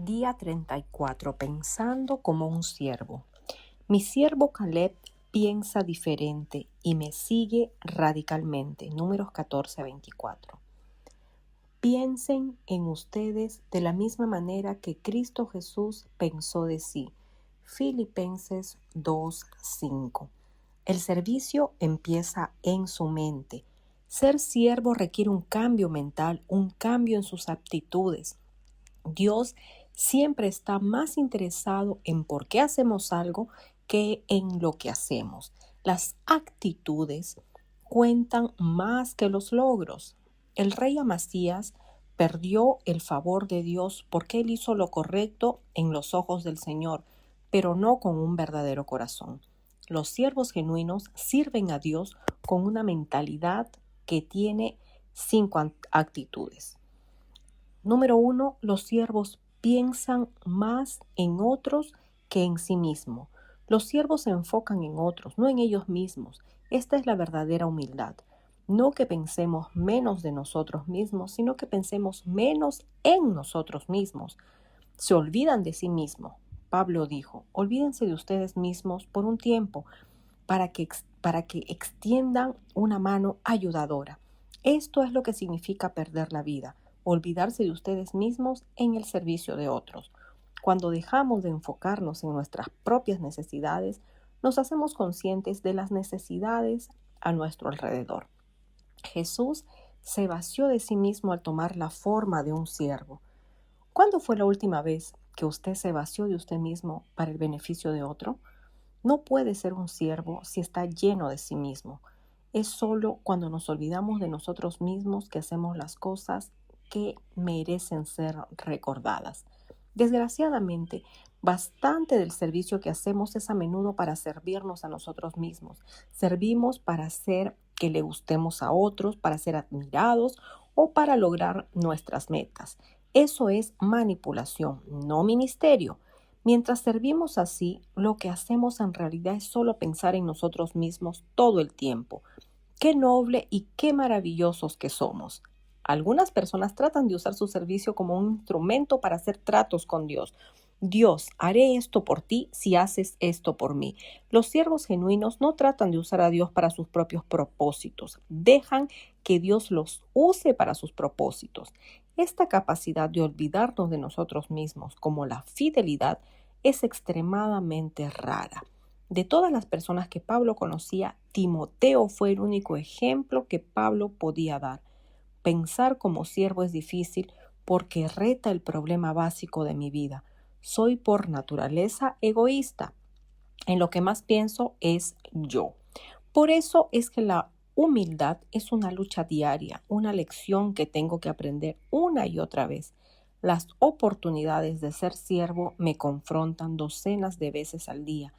Día 34. Pensando como un siervo. Mi siervo Caleb piensa diferente y me sigue radicalmente. Números 14:24. Piensen en ustedes de la misma manera que Cristo Jesús pensó de sí. Filipenses 2:5. El servicio empieza en su mente. Ser siervo requiere un cambio mental, un cambio en sus aptitudes. Dios siempre está más interesado en por qué hacemos algo que en lo que hacemos. Las actitudes cuentan más que los logros. El rey Amasías perdió el favor de Dios porque él hizo lo correcto en los ojos del Señor, pero no con un verdadero corazón. Los siervos genuinos sirven a Dios con una mentalidad que tiene 5 actitudes. Número 1, los siervos piensan más en otros que en sí mismos. Los siervos se enfocan en otros, no en ellos mismos. Esta es la verdadera humildad. No que pensemos menos de nosotros mismos, sino que pensemos menos en nosotros mismos. Se olvidan de sí mismos. Pablo dijo, olvídense de ustedes mismos por un tiempo para que extiendan una mano ayudadora. Esto es lo que significa perder la vida, olvidarse de ustedes mismos en el servicio de otros. Cuando dejamos de enfocarnos en nuestras propias necesidades, nos hacemos conscientes de las necesidades a nuestro alrededor. Jesús se vació de sí mismo al tomar la forma de un siervo. ¿Cuándo fue la última vez que usted se vació de usted mismo para el beneficio de otro? No puede ser un siervo si está lleno de sí mismo. Es solo cuando nos olvidamos de nosotros mismos que hacemos las cosas que merecen ser recordadas. Desgraciadamente, bastante del servicio que hacemos es a menudo para servirnos a nosotros mismos. Servimos para hacer que le gustemos a otros, para ser admirados o para lograr nuestras metas. Eso es manipulación, no ministerio. Mientras servimos así, lo que hacemos en realidad es solo pensar en nosotros mismos todo el tiempo. Qué noble y qué maravillosos que somos. Algunas personas tratan de usar su servicio como un instrumento para hacer tratos con Dios. Dios, haré esto por ti si haces esto por mí. Los siervos genuinos no tratan de usar a Dios para sus propios propósitos. Dejan que Dios los use para sus propósitos. Esta capacidad de olvidarnos de nosotros mismos, como la fidelidad, es extremadamente rara. De todas las personas que Pablo conocía, Timoteo fue el único ejemplo que Pablo podía dar. Pensar como siervo es difícil porque reta el problema básico de mi vida. Soy por naturaleza egoísta. En lo que más pienso es yo. Por eso es que la humildad es una lucha diaria, una lección que tengo que aprender una y otra vez. Las oportunidades de ser siervo me confrontan docenas de veces al día,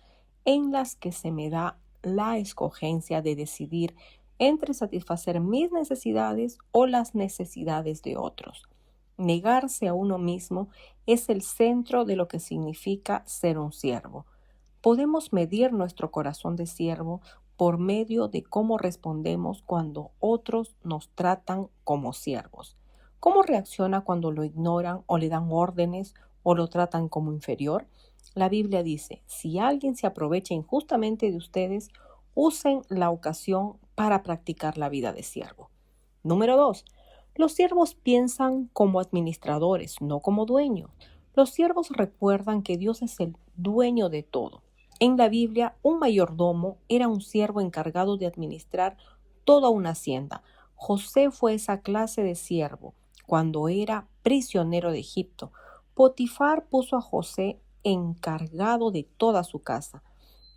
en las que se me da la escogencia de decidir entre satisfacer mis necesidades o las necesidades de otros. Negarse a uno mismo es el centro de lo que significa ser un siervo. Podemos medir nuestro corazón de siervo por medio de cómo respondemos cuando otros nos tratan como siervos. ¿Cómo reacciona cuando lo ignoran o le dan órdenes o lo tratan como inferior? La Biblia dice, si alguien se aprovecha injustamente de ustedes, usen la ocasión para practicar la vida de siervo. Número 2. Los siervos piensan como administradores, no como dueños. Los siervos recuerdan que Dios es el dueño de todo. En la Biblia, un mayordomo era un siervo encargado de administrar toda una hacienda. José fue esa clase de siervo cuando era prisionero de Egipto. Potifar puso a José encargado de toda su casa.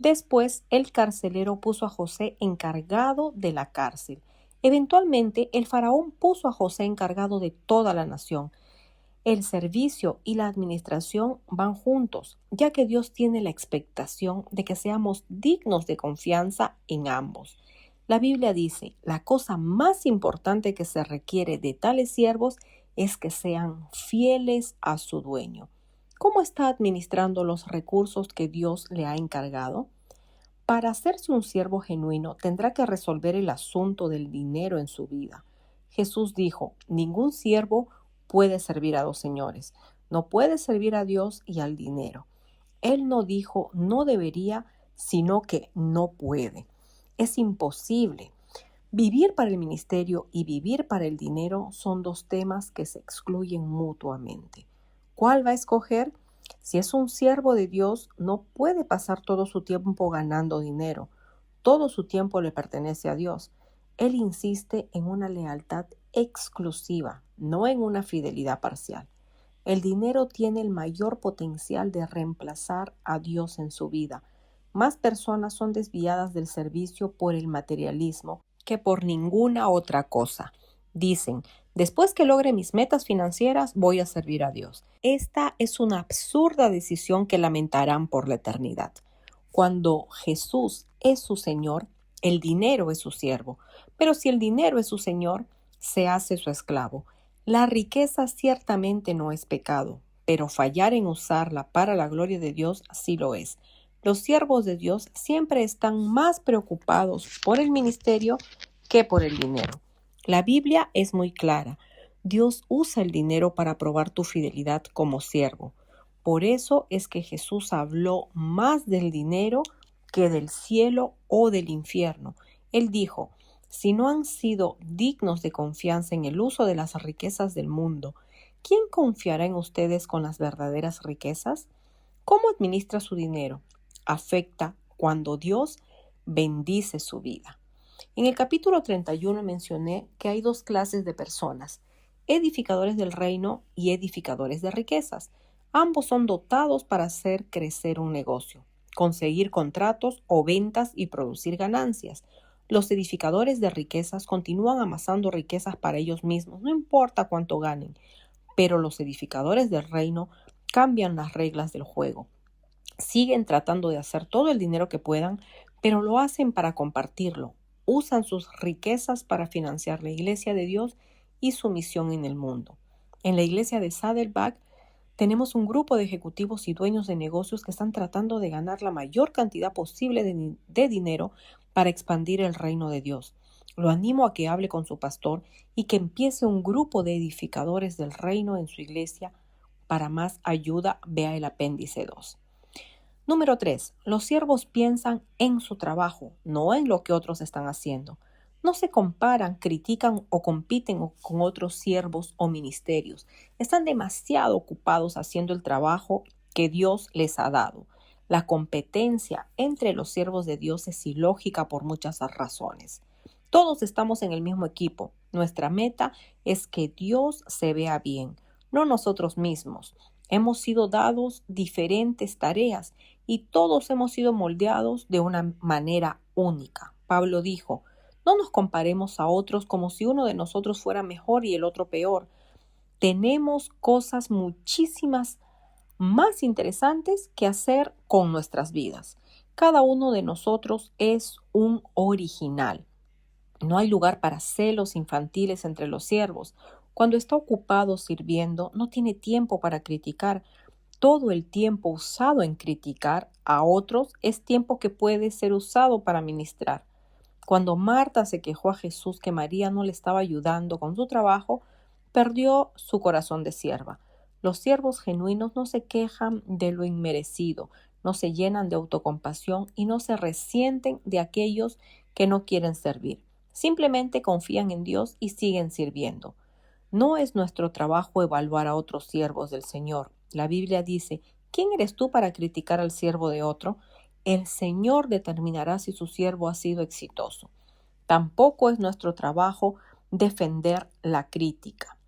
Después, el carcelero puso a José encargado de la cárcel. Eventualmente, el faraón puso a José encargado de toda la nación. El servicio y la administración van juntos, ya que Dios tiene la expectación de que seamos dignos de confianza en ambos. La Biblia dice, la cosa más importante que se requiere de tales siervos es que sean fieles a su dueño. ¿Cómo está administrando los recursos que Dios le ha encargado? Para hacerse un siervo genuino, tendrá que resolver el asunto del dinero en su vida. Jesús dijo, ningún siervo puede servir a dos señores. No puede servir a Dios y al dinero. Él no dijo no debería, sino que no puede. Es imposible. Vivir para el ministerio y vivir para el dinero son dos temas que se excluyen mutuamente. ¿Cuál va a escoger? Si es un siervo de Dios, no puede pasar todo su tiempo ganando dinero. Todo su tiempo le pertenece a Dios. Él insiste en una lealtad exclusiva, no en una fidelidad parcial. El dinero tiene el mayor potencial de reemplazar a Dios en su vida. Más personas son desviadas del servicio por el materialismo que por ninguna otra cosa. Dicen, después que logre mis metas financieras, voy a servir a Dios. Esta es una absurda decisión que lamentarán por la eternidad. Cuando Jesús es su Señor, el dinero es su siervo. Pero si el dinero es su Señor, se hace su esclavo. La riqueza ciertamente no es pecado, pero fallar en usarla para la gloria de Dios sí lo es. Los siervos de Dios siempre están más preocupados por el ministerio que por el dinero. La Biblia es muy clara. Dios usa el dinero para probar tu fidelidad como siervo. Por eso es que Jesús habló más del dinero que del cielo o del infierno. Él dijo, si no han sido dignos de confianza en el uso de las riquezas del mundo, ¿quién confiará en ustedes con las verdaderas riquezas? ¿Cómo administra su dinero? Afecta cuando Dios bendice su vida. En el capítulo 31 mencioné que hay dos clases de personas, edificadores del reino y edificadores de riquezas. Ambos son dotados para hacer crecer un negocio, conseguir contratos o ventas y producir ganancias. Los edificadores de riquezas continúan amasando riquezas para ellos mismos, no importa cuánto ganen, pero los edificadores del reino cambian las reglas del juego. Siguen tratando de hacer todo el dinero que puedan, pero lo hacen para compartirlo. Usan sus riquezas para financiar la iglesia de Dios y su misión en el mundo. En la iglesia de Saddleback tenemos un grupo de ejecutivos y dueños de negocios que están tratando de ganar la mayor cantidad posible de dinero para expandir el reino de Dios. Lo animo a que hable con su pastor y que empiece un grupo de edificadores del reino en su iglesia. Para más ayuda, vea el apéndice 2. Número 3. Los siervos piensan en su trabajo, no en lo que otros están haciendo. No se comparan, critican o compiten con otros siervos o ministerios. Están demasiado ocupados haciendo el trabajo que Dios les ha dado. La competencia entre los siervos de Dios es ilógica por muchas razones. Todos estamos en el mismo equipo. Nuestra meta es que Dios se vea bien, no nosotros mismos. Hemos sido dados diferentes tareas y todos hemos sido moldeados de una manera única. Pablo dijo, no nos comparemos a otros como si uno de nosotros fuera mejor y el otro peor. Tenemos cosas muchísimas más interesantes que hacer con nuestras vidas. Cada uno de nosotros es un original. No hay lugar para celos infantiles entre los siervos. Cuando está ocupado sirviendo, no tiene tiempo para criticar. Todo el tiempo usado en criticar a otros es tiempo que puede ser usado para ministrar. Cuando Marta se quejó a Jesús que María no le estaba ayudando con su trabajo, perdió su corazón de sierva. Los siervos genuinos no se quejan de lo inmerecido, no se llenan de autocompasión y no se resienten de aquellos que no quieren servir. Simplemente confían en Dios y siguen sirviendo. No es nuestro trabajo evaluar a otros siervos del Señor. La Biblia dice, ¿quién eres tú para criticar al siervo de otro? El Señor determinará si su siervo ha sido exitoso. Tampoco es nuestro trabajo defender la crítica.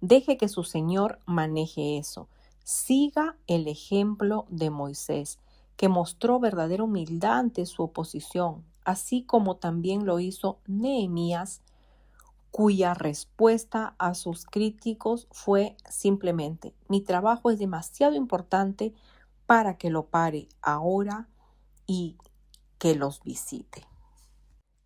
Deje que su Señor maneje eso. Siga el ejemplo de Moisés, que mostró verdadera humildad ante su oposición, así como también lo hizo Nehemías, cuya respuesta a sus críticos fue simplemente, mi trabajo es demasiado importante para que lo pare ahora y que los visite.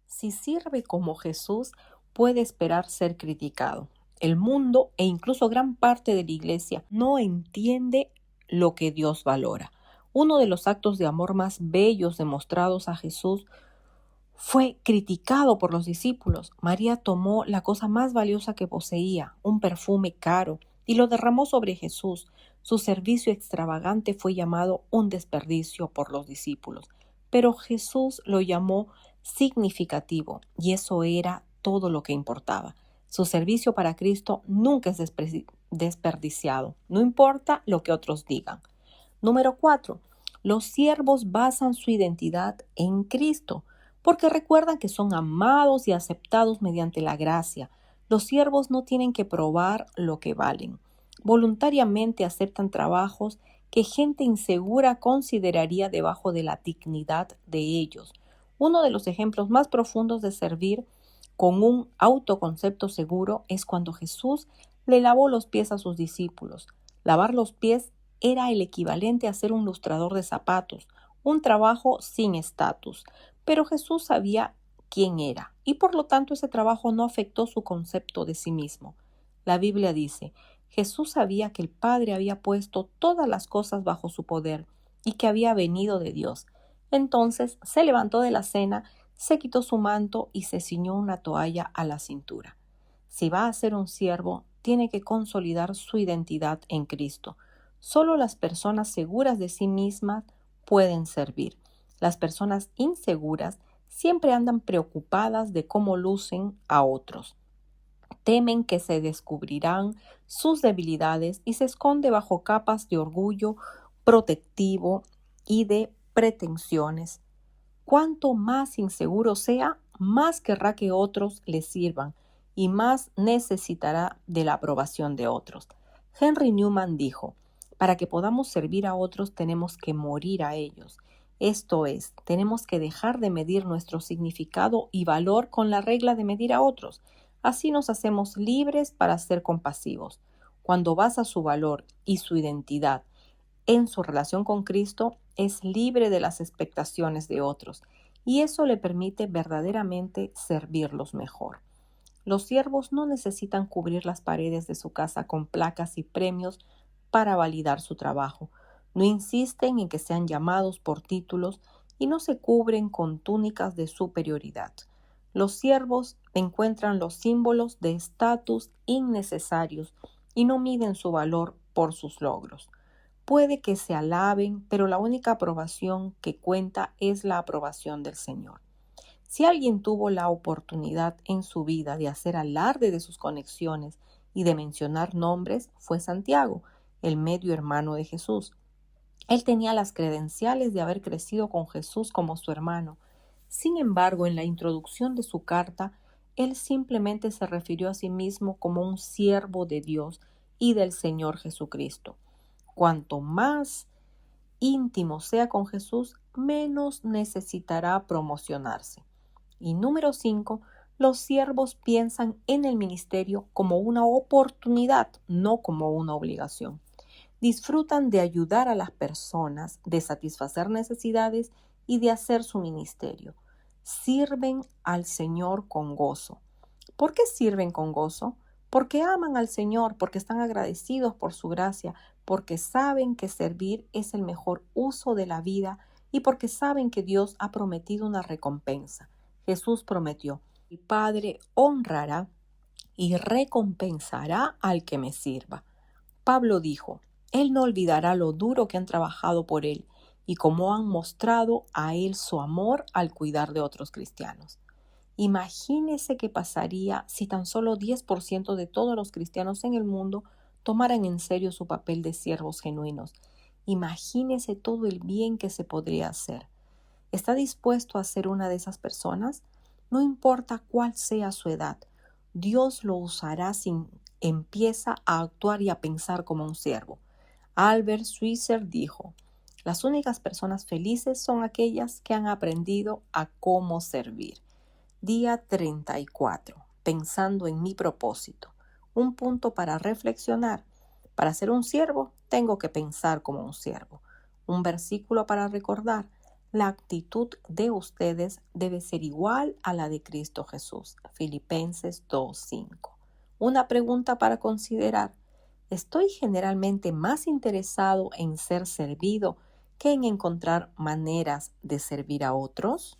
Si sirve como Jesús, puede esperar ser criticado. El mundo e incluso gran parte de la iglesia no entiende lo que Dios valora. Uno de los actos de amor más bellos demostrados a Jesús fue criticado por los discípulos. María tomó la cosa más valiosa que poseía, un perfume caro, y lo derramó sobre Jesús. Su servicio extravagante fue llamado un desperdicio por los discípulos, pero Jesús lo llamó significativo, y eso era todo lo que importaba. Su servicio para Cristo nunca es desperdiciado, no importa lo que otros digan. Número 4. Los siervos basan su identidad en Cristo, porque recuerdan que son amados y aceptados mediante la gracia. Los siervos no tienen que probar lo que valen. Voluntariamente aceptan trabajos que gente insegura consideraría debajo de la dignidad de ellos. Uno de los ejemplos más profundos de servir con un autoconcepto seguro es cuando Jesús le lavó los pies a sus discípulos. Lavar los pies era el equivalente a ser un lustrador de zapatos, un trabajo sin estatus. Pero Jesús sabía quién era y por lo tanto ese trabajo no afectó su concepto de sí mismo. La Biblia dice, Jesús sabía que el Padre había puesto todas las cosas bajo su poder y que había venido de Dios. Entonces se levantó de la cena, se quitó su manto y se ciñó una toalla a la cintura. Si va a ser un siervo, tiene que consolidar su identidad en Cristo. Solo las personas seguras de sí mismas pueden servir. Las personas inseguras siempre andan preocupadas de cómo lucen a otros. Temen que se descubrirán sus debilidades y se esconde bajo capas de orgullo protectivo y de pretensiones. Cuanto más inseguro sea, más querrá que otros le sirvan y más necesitará de la aprobación de otros. Henry Newman dijo, para que podamos servir a otros tenemos que morir a ellos. Esto es, tenemos que dejar de medir nuestro significado y valor con la regla de medir a otros. Así nos hacemos libres para ser compasivos. Cuando basa su valor y su identidad en su relación con Cristo, es libre de las expectaciones de otros, y eso le permite verdaderamente servirlos mejor. Los siervos no necesitan cubrir las paredes de su casa con placas y premios para validar su trabajo. No insisten en que sean llamados por títulos y no se cubren con túnicas de superioridad. Los siervos encuentran los símbolos de estatus innecesarios y no miden su valor por sus logros. Puede que se alaben, pero la única aprobación que cuenta es la aprobación del Señor. Si alguien tuvo la oportunidad en su vida de hacer alarde de sus conexiones y de mencionar nombres, fue Santiago, el medio hermano de Jesús. Él tenía las credenciales de haber crecido con Jesús como su hermano. Sin embargo, en la introducción de su carta, él simplemente se refirió a sí mismo como un siervo de Dios y del Señor Jesucristo. Cuanto más íntimo sea con Jesús, menos necesitará promocionarse. Y número 5, los siervos piensan en el ministerio como una oportunidad, no como una obligación. Disfrutan de ayudar a las personas, de satisfacer necesidades y de hacer su ministerio. Sirven al Señor con gozo. ¿Por qué sirven con gozo? Porque aman al Señor, porque están agradecidos por su gracia, porque saben que servir es el mejor uso de la vida y porque saben que Dios ha prometido una recompensa. Jesús prometió, mi Padre honrará y recompensará al que me sirva. Pablo dijo, Él no olvidará lo duro que han trabajado por Él y cómo han mostrado a Él su amor al cuidar de otros cristianos. Imagínese qué pasaría si tan solo 10% de todos los cristianos en el mundo tomaran en serio su papel de siervos genuinos. Imagínese todo el bien que se podría hacer. ¿Está dispuesto a ser una de esas personas? No importa cuál sea su edad, Dios lo usará si empieza a actuar y a pensar como un siervo. Albert Schweitzer dijo, las únicas personas felices son aquellas que han aprendido a cómo servir. Día 34. Pensando en mi propósito. Un punto para reflexionar. Para ser un siervo, tengo que pensar como un siervo. Un versículo para recordar. La actitud de ustedes debe ser igual a la de Cristo Jesús. Filipenses 2:5. Una pregunta para considerar. ¿Estoy generalmente más interesado en ser servido que en encontrar maneras de servir a otros?